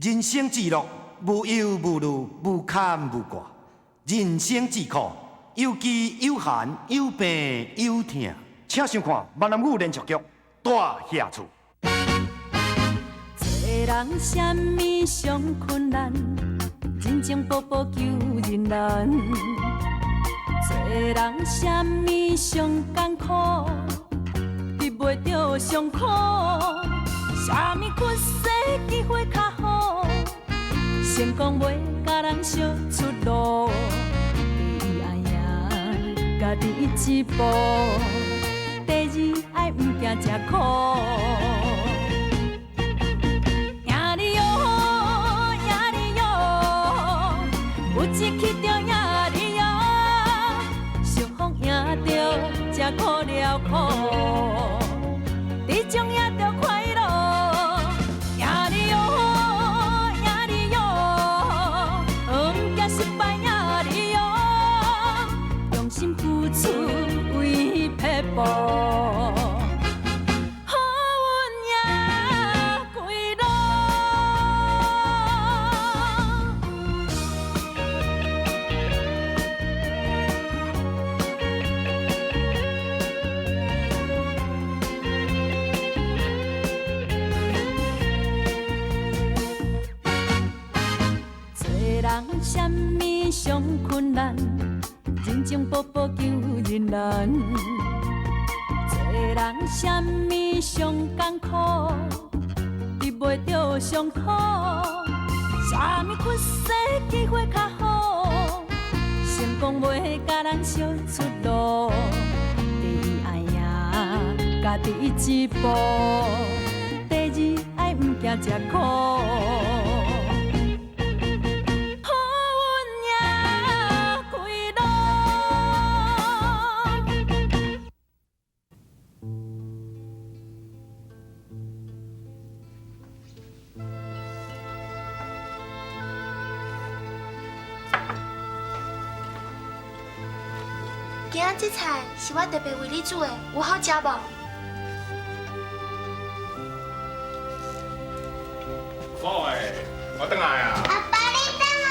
人生之路，无忧无虑，无坎无挂；人生之苦，有饥有寒，有病有痛。请想看闽南语连续剧《大社厝》。做人什么上困难？人情薄薄求人难。做人什么上艰苦？避袂着上苦。什么缺世机会较好？成功袂甲人相出路。第一爱赢家己一步，第二爱毋惊吃苦。赢你哟，赢你哟，有志气着赢你哟，相逢赢着才苦了苦，你将赢着快乐。赢你哟，赢你哟，毋惊失败赢你哟，用心付出为撇步。什么上困难？人情薄薄求人难。做人什么上艰苦？避袂着上苦。什么缺世机会较好？成功袂甲人相出路。第一爱赢家己一步，第二爱毋惊吃苦。今仔这菜是我特别为你煮的，有好食无？宝诶，我回来啊！阿爸，你回来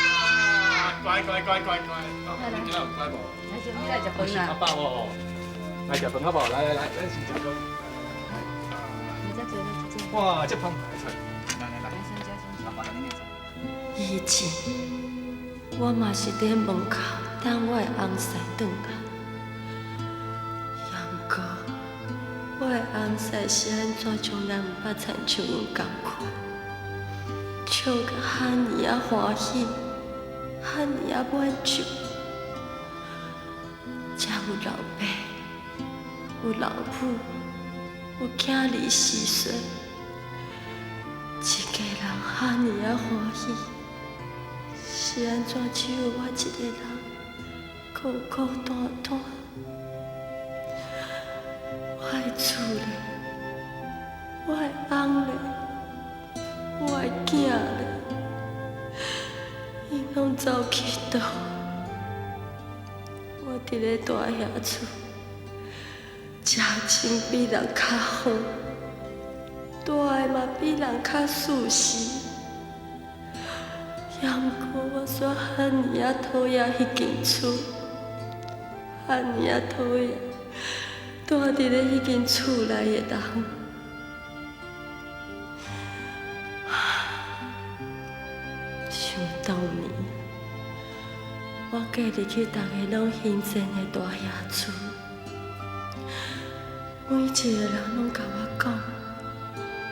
啊！乖，你今仔有乖无？你来食饭阿啦？爸哦，来食饭好不好？来，咱先食饭。你再坐，你再坐。哇，这澎湃的菜！来，阿爸来你做。以前我嘛是伫门口等我的翁婿转来。杨哥，我的翁婿是安怎将咱毋捌田像因共款，唱甲遐尼啊欢喜，遐尼啊满足。才有老爸，有老母，有囝儿4岁，一家人遐尼啊欢喜，是安怎只有我一个人孤孤单单？我的厝咧，我的翁咧，我的囝咧，因拢走去倒。我伫咧大遐厝，食穿比人较好，住的嘛比人较舒适。也毋过我煞遐尼啊讨厌迄间厝，遐尼啊讨厌住伫咧迄间厝内的人。想当年，我嫁入去大家拢兴盛的大遐厝，每一个人拢甲我讲，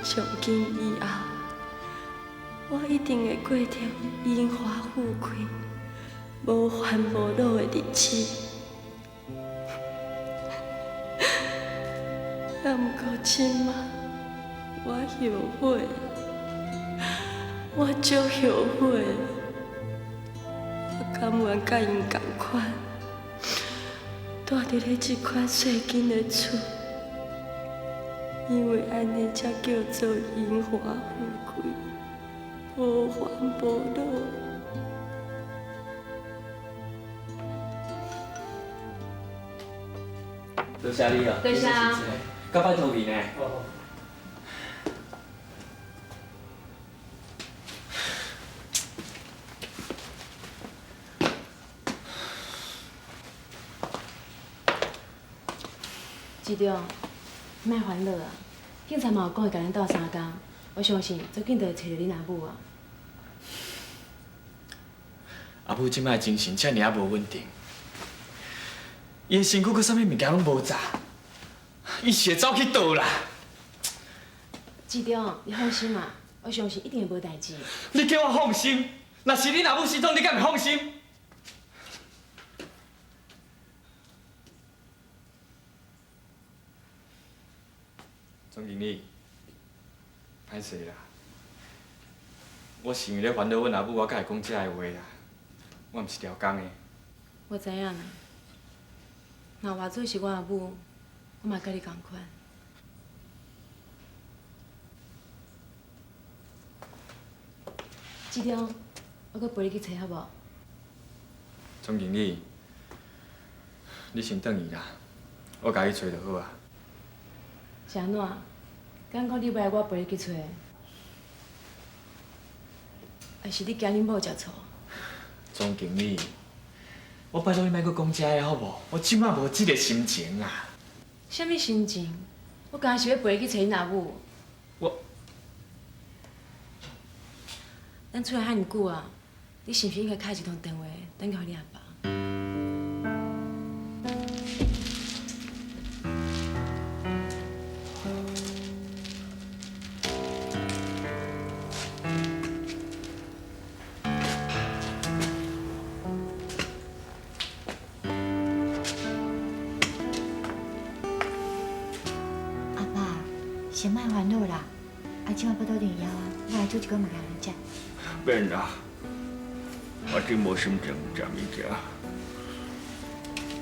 从今以后，我一定会过着荣华富贵、无烦无恼的日子。也毋过今仔，我后悔，我足后悔。我甘愿甲因同款，住伫咧这款细间的厝，因为安尼才叫做荣华富贵，无烦无恼。多谢你啊！多谢啊！甲拜托面呢？市长，莫烦恼啊！警察嘛有讲会甲恁斗3工，我相信最紧就会找到恁阿母啊。阿母即摆精神遮尔啊无稳定，伊的身躯佮啥物物件拢无炸，伊是会走去倒啦？市长，你放心啊，我相信一定会无代志。你叫我放心，若是恁阿母失踪，你敢会放心？总经理，歹势啦，我是因为咧烦恼阮阿母，我才会讲遮个话啦。我毋是调工的。我知影啦，若换做是我阿母，我嘛甲你同款。市长，我搁陪你去找好无？总经理，你先等伊啦，我甲伊找就好啊。是安怎？敢讲你袂爱我陪你去找？还是你惊恁某食醋？总经理，我拜托你莫搁讲遮个好无？我即摆无即个心情啊。什么心情？我刚是要陪你去找恁阿母。咱出来遐尼久啊，你是毋是应该开一通电话，等候你阿爸？阿爸，先莫烦恼啦，即摆要倒电枵啊，我来煮一个物件来食。免啦，我真无心情食物件。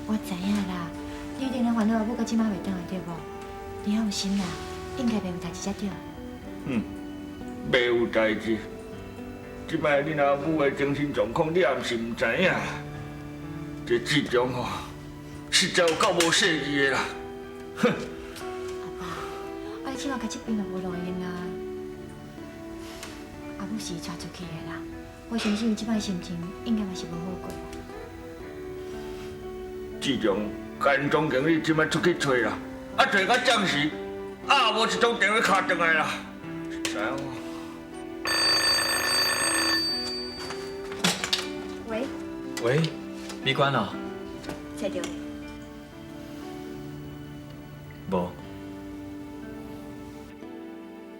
我知影啦，你一定咧烦恼阿母到即摆袂倒来对无？你放心啦，应该袂有代志才对。袂有代志。即摆恁阿母的精神状况，你也毋是毋知影。这志忠吼，实在有够无世义的啦。哼！阿爸，即摆甲这边就无路用啊。阿母是带出去的啦，我相信伊即摆心情应该嘛是无好过。志忠，干总经理即摆出去找啦，找到暂时，无一通电话敲转来啦。知影无？喂，喂，你关了？找到。无。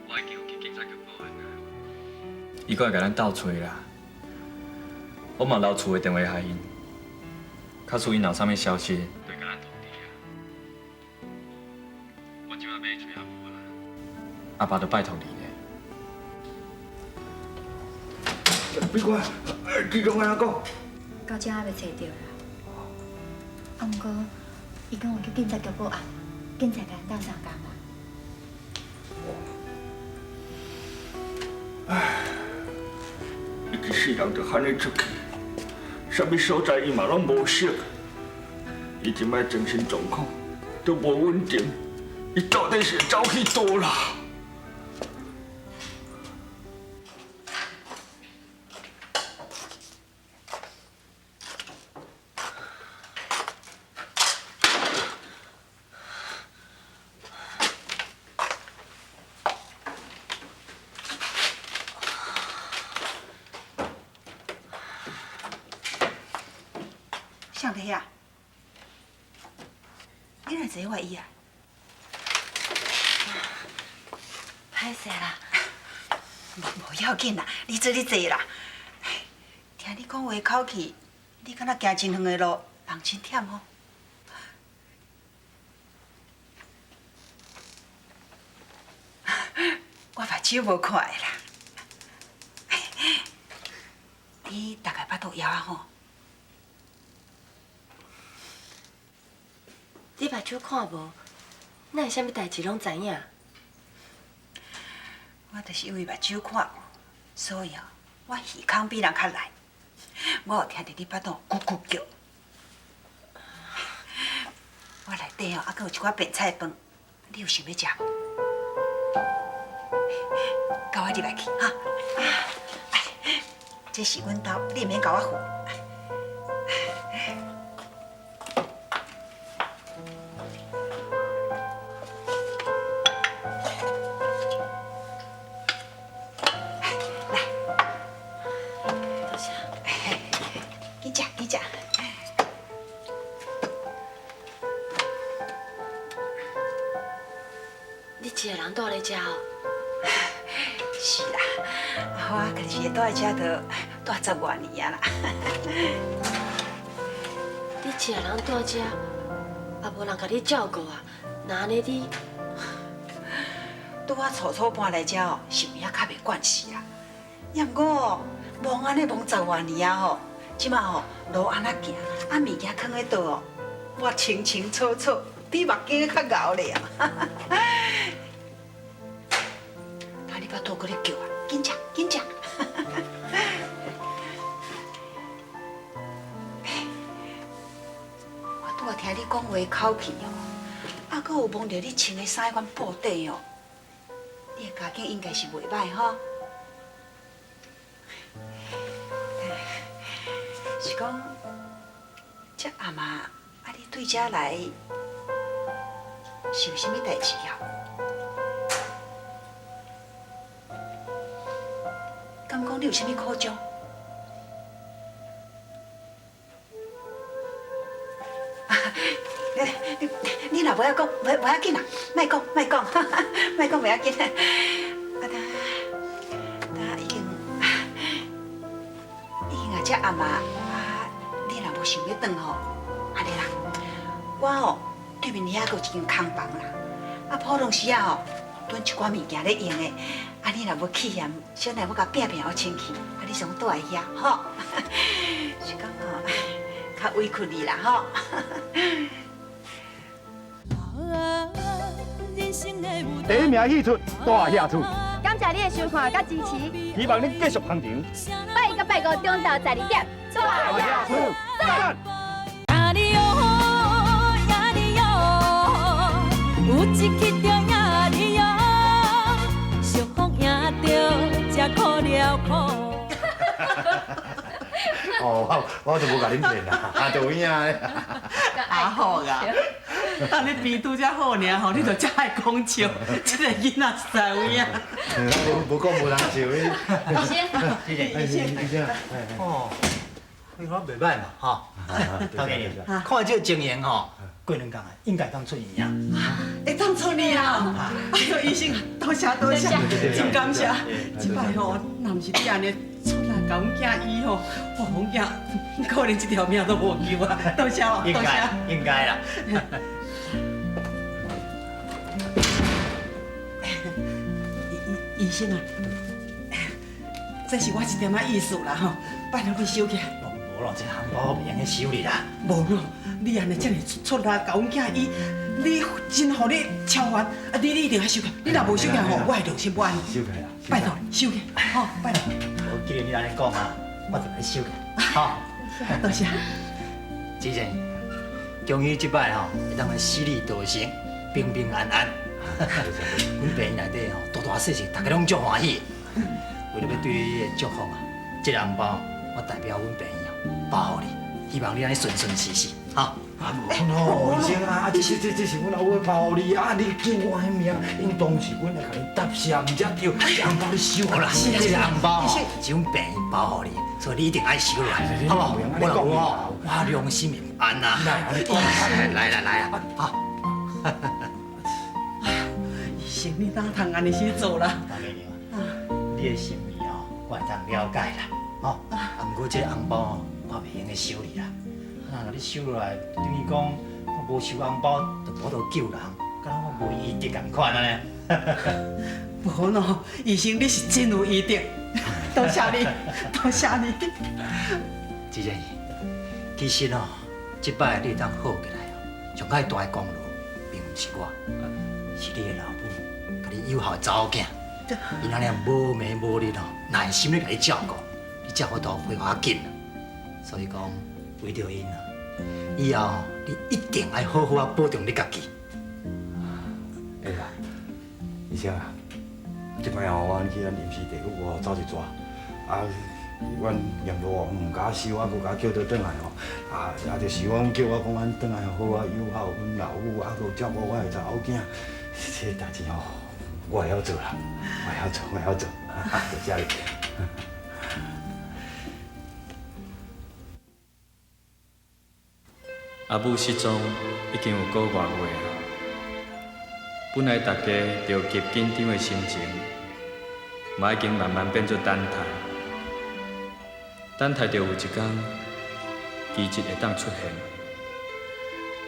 我已经有去警察局报案啦。伊搁会甲咱斗找啦。我嘛留厝的电话给因，假使因有啥物消息，就甲咱通知啊。我即摆要去找阿母啊，阿爸就拜托你咧。别管，志忠安怎讲？到这还袂找到啦。啊，毋过伊讲有去警察局报案，警察甲咱斗3工啦。伊一世人就喊你出去，啥物所在伊嘛拢无熟。伊即摆精神状况都无稳定，伊到底是走去倒啦？上帝啊！你来坐我椅啊？歹势啦，无要紧啦，你坐啦。听你讲话口气，你敢若行真远的路，人真忝哦。我目睭无看的啦。你大概巴肚枵啊吼？你目睭看无？哪会啥物代志拢知影？我就是因为目睭看无，所以我耳孔比人较利。我有听到你巴肚咕咕叫。我内底还阁有一寡便菜饭，你有想要食无？甲我入来去哈。这是阮兜，你免甲我负。食。你一个人住咧遮哦？是啦，我家己是住在遮住10多年啊啦。你一个人住遮，也无人甲你照顾啊？那安尼你，拄我初搬来遮哦，是有影较袂惯势啦。也毋过哦，忙安尼忙10多年啊吼，即马吼路安那行，啊物件放喺倒哦，我清清楚楚，比目镜较熬咧啊！啊，你把肚搁咧叫啊，紧食紧食！我拄啊听你讲话口气哦，啊，搁有望到你穿的衫迄款布底哦，你的家境应该是袂歹吼。是讲，这阿嬷啊，你对遮来是有啥物代志啊？敢讲你有啥物苦衷？你若不要讲，不要紧啦，莫讲，莫讲，莫讲，不要紧。啊，已经啊，这阿嬷啊，你若无想要转吼，安尼啦，我吼对面遐有一间空房啦，啊，普通时啊吼，囤一寡物件咧用的，啊，你若无气嫌，小弟要甲拼拼好清气，啊，你上住来遐吼，是讲吼，较委屈你啦吼。第一名戏出大下出，感谢你的收看甲支持，希望你继续捧场。拜一到拜五中昼12点，大下出，赞！呀哩哟，呀哩哟，有一去着呀哩哟，俗风赢着才可了苦。哦，我就无甲恁骗啦，就有影咧。啊好啊，当你边拄才好尔吼，你就才爱讲笑，这个囡仔实在有影。无讲无人笑。医生，医生，哦，你看袂歹嘛，吼。头家，看这情形吼，过两工啊，应该当出院啊。会当出院啊！哎呦，医生，多谢多谢，真感谢。即摆吼，若毋是你安尼出来甲阮囝医吼，阮囝可能一条命都无救啊！多谢哦，多谢。应该啦。医生啊，这是我一点仔意思啦吼，拜托你收起来。无咯，这红包袂用去收你啦。无咯，你安尼遮尔出来甲阮囝医，你真互你超凡，啊你一定要收起，你若无收起吼，我会良心不安。收起啦，拜托收起，好，拜托。我既然你安尼讲啊，我就来收起，好。多谢。主席，终于即摆吼，会当来死里逃生，平平安安。阮病院内底吼，大大小小，大家拢足欢喜。为了要对你的祝福啊，这个红包我代表阮病院包互你，希望你安尼顺顺时时，哈。啊，无医生啊，这是阮老伙包你啊，你救我的命，应当是阮来甲你答谢，毋则对，这红包你收好啦。这个红包吼是阮病院包互你，所以你一定爱收落来，好不好？我老我良心会安呐。来啊，好。医生，你哪通安尼去做啦？大妹娘，你的心意哦，我会当了解啦，吼。啊，不过这个红包哦，我袂用去收你啦。啊，你收落来，等于讲我无收红包就无得救人，敢若我无医德共款安尼。无喏，医生你是真有医德，多谢你，多谢你。主任，其实哦，即摆你当好起来哦，上较大的功劳并不是我，是你的老母，甲你友好的查某囝，因安尼无眠无日哦，耐心咧甲你照顾，你才有法度恢复较紧啊。所以讲，为着因啊，以后你一定要好好啊保重你家己。会啦，医生啊，即摆吼，我去咱临时地府哦走一逝，啊，阮验路毋敢收，啊，佫甲叫倒转来吼，啊，就是讲叫我讲咱转来好啊，友好阮老母，啊，佫照顾我的查某囝，这代志吼，我会晓做啦，我会晓做，多谢你。阿母失踪已经有个外月啊，本来大家着急紧张的心情，嘛已经慢慢变做等待。等待着有一天，奇迹会当出现，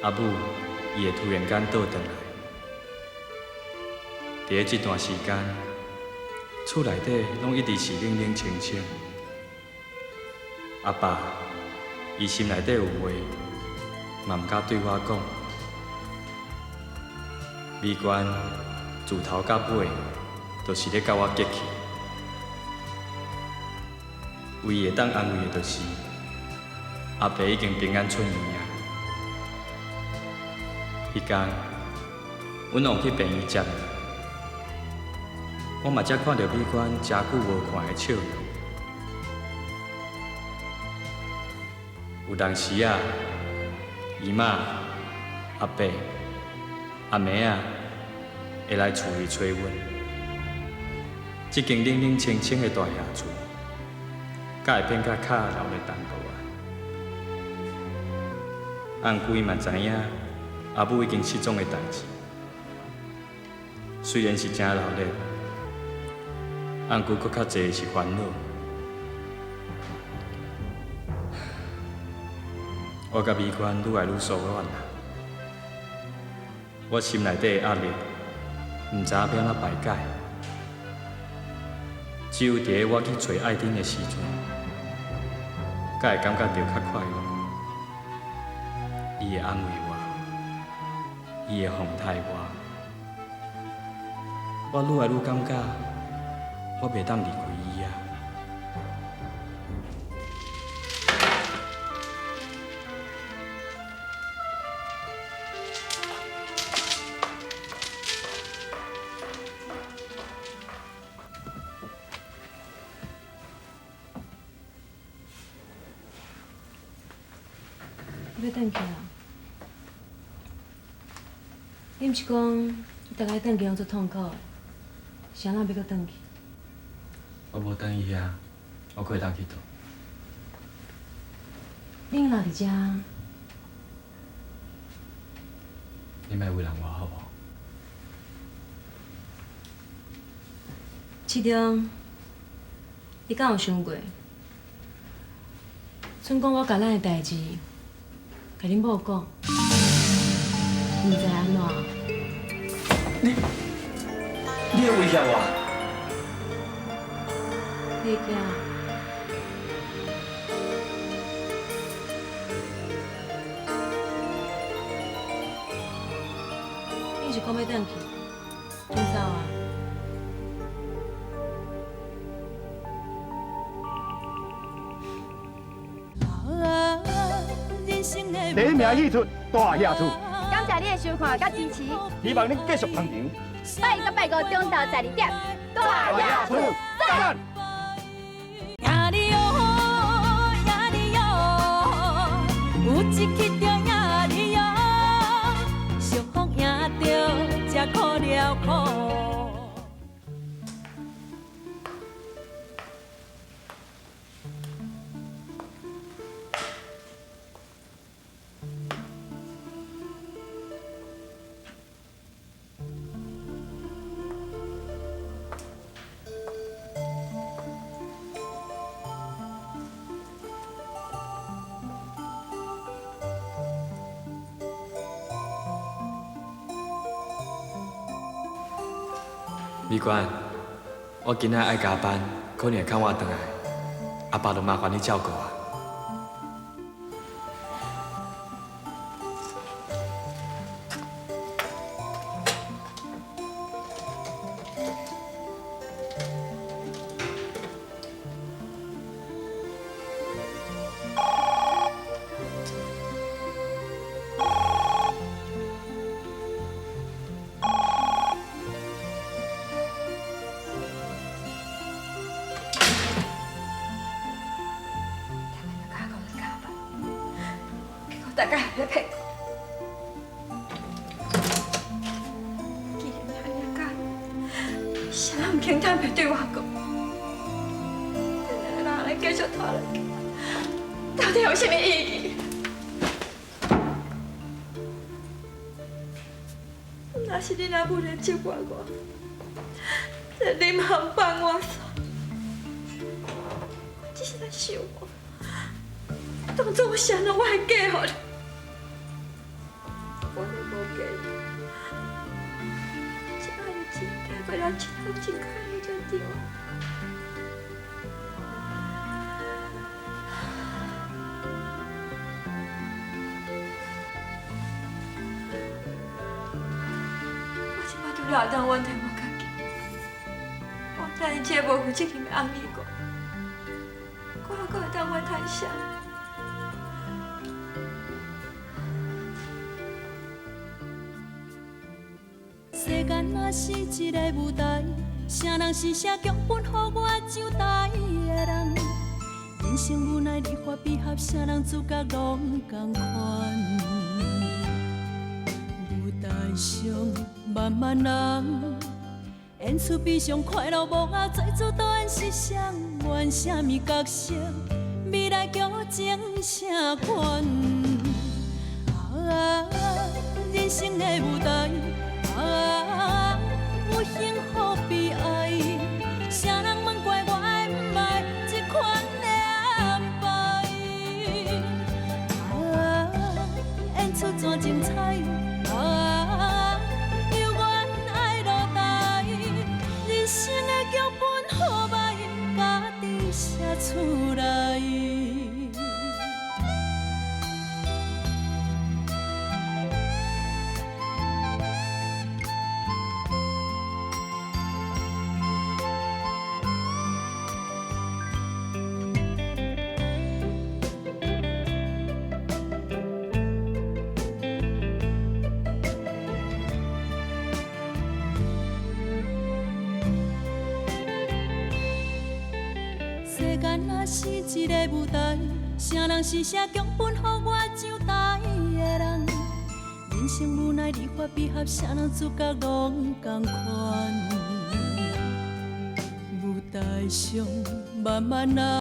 阿母伊会突然间倒转来。伫咧这段时间，厝内底拢一直是冷冷清清。阿爸，伊心内底有话，嘛毋敢对我讲。美娟自头到尾，就是咧甲我激气。唯一会当安慰的，就是阿爸已经平安出院啊。迄天，阮往去病院接伊，我嘛才看到美娟真久无看的笑容。有当时啊，姨妈、阿伯、阿妹啊，会来厝里找阮。这间冷冷清清的大厦厝，才会变甲较热闹淡薄啊。按规嘛知影阿母已经失踪的代志，虽然是真热闹，按规搁较侪是烦恼。我甲美娟愈来愈疏远啦，我心内底的压力，毋知要安怎排解。只有伫咧我去找爱丁的时阵，才会感觉到较快乐。伊会安慰我，伊会哄抬我，我愈来愈感觉我袂当离开伊啊。要转去啊？你毋是讲你逐摆转去拢足痛苦的，是安怎要搁转去？我无等伊啊，我可会当去倒？恁留伫遮，你莫为难我好无？市长，你敢有想过，剩讲我甲咱的代志，甲恁某讲，毋知安怎？你会威胁我？你惊？你是讲要转去？怎走啊？第一名演出大厦厝，感谢你的收看甲支持，希望恁继续捧场。拜一到拜五中昼12点，大厦厝赞。呀哩哟呀哩哟，有一曲着呀哩哟，俗风赢着才苦了苦。美娟，我今仔爱加班，可能会较晚回来，阿爸就麻烦你照顾啊。大家还骗我，既然你安尼讲，谁人唔轻坦袂对我讲？等下人继续拖落去，到底有啥物意义？是你若不能接我，你嘛放我煞。我只是在想我，当作我想了我还嫁予你，我都无嫁你。现在你真该过了一条真快乐就对了。 我当阮替我家己，我等一切无负责任的翁儿我还阁会当阮谈啥？世间若是一个舞台，啥人是写剧本，予我上台的人？人生无奈，离合悲合，啥人主角拢同款。舞台上。 万万人演出悲伤快乐无啊，最初导演是谁？演啥物角色？未来剧情啥款？啊，人生的舞台啊，有幸福悲哀，啥人问怪我的不爱这款的安排？啊，演出怎精彩？啊。 人生的剧本，好歹家己写出来。世间若是一个舞台，啥人是写剧本，予我上台的人？人生无奈，离合悲合，啥人主角拢同款。舞台上，万万人。